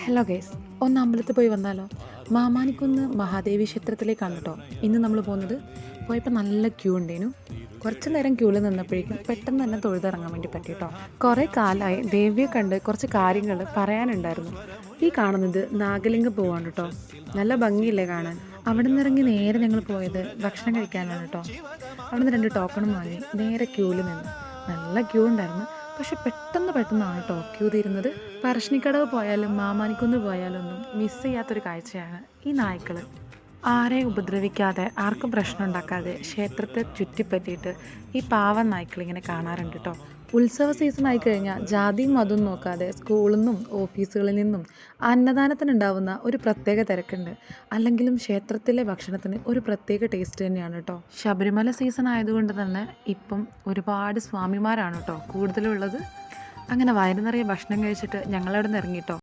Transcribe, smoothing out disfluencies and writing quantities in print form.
Hello guys, ഒന്ന് അമ്പലത്തിൽ പോയി വന്നാലോ? മാമാനിക്കുന്ന് മഹാദേവി ക്ഷേത്രത്തിലേക്കാണ് കേട്ടോ ഇന്ന് നമ്മൾ പോകുന്നത്. പോയപ്പോൾ നല്ല ക്യൂ ഉണ്ടേനു. കുറച്ച് നേരം ക്യൂവിൽ നിന്നപ്പോഴേക്കും പെട്ടെന്ന് തന്നെ തൊഴുതിറങ്ങാൻ വേണ്ടി പറ്റി കേട്ടോ. കുറേ കാലമായി ദേവിയെ കണ്ട് കുറച്ച് കാര്യങ്ങൾ പറയാനുണ്ടായിരുന്നു. ഈ കാണുന്നത് നാഗലിംഗം പോവാണ് കേട്ടോ. നല്ല ഭംഗിയില്ലേ കാണാൻ. അവിടെ നിന്ന് ഇറങ്ങി നേരെ ഞങ്ങൾ പോയത് ഭക്ഷണം കഴിക്കാനാണ് കേട്ടോ. അവിടെ നിന്ന് 2 ടോക്കണും വാങ്ങി നേരെ ക്യൂവിൽ നിന്ന്. നല്ല ക്യൂ ഉണ്ടായിരുന്നു. പക്ഷെ പെട്ടെന്നാണ് കേട്ടോ ക്യൂ തീരുന്നത്. പറശ്ശിനിക്കടവ് പോയാലും മാമാനിക്കുന്ന് പോയാലൊന്നും മിസ് ചെയ്യാത്തൊരു കാഴ്ചയാണ് ഈ നായ്ക്കൾ. ആരെയും ഉപദ്രവിക്കാതെ ആർക്കും പ്രശ്നം ഉണ്ടാക്കാതെ ക്ഷേത്രത്തെ ചുറ്റിപ്പറ്റിയിട്ട് ഈ പാവം നായ്ക്കളിങ്ങനെ കാണാറുണ്ട് കേട്ടോ. ഉത്സവ സീസൺ ആയി കഴിഞ്ഞാൽ ജാതിയും മതവും നോക്കാതെ സ്കൂളിൽ നിന്നും ഓഫീസുകളിൽ നിന്നും അന്നദാനത്തിനുണ്ടാവുന്ന ഒരു പ്രത്യേക തിരക്കുണ്ട്. അല്ലെങ്കിലും ക്ഷേത്രത്തിലെ ഭക്ഷണത്തിന് ഒരു പ്രത്യേക ടേസ്റ്റ് തന്നെയാണ് കേട്ടോ. ശബരിമല സീസൺ ആയതുകൊണ്ട് തന്നെ ഇപ്പം ഒരുപാട് സ്വാമിമാരാണ് കേട്ടോ കൂടുതലുള്ളത്. അങ്ങനെ വയറു നിറയെ ഭക്ഷണം കഴിച്ചിട്ട് ഞങ്ങളവിടെ നിന്ന് ഇറങ്ങിട്ടോ.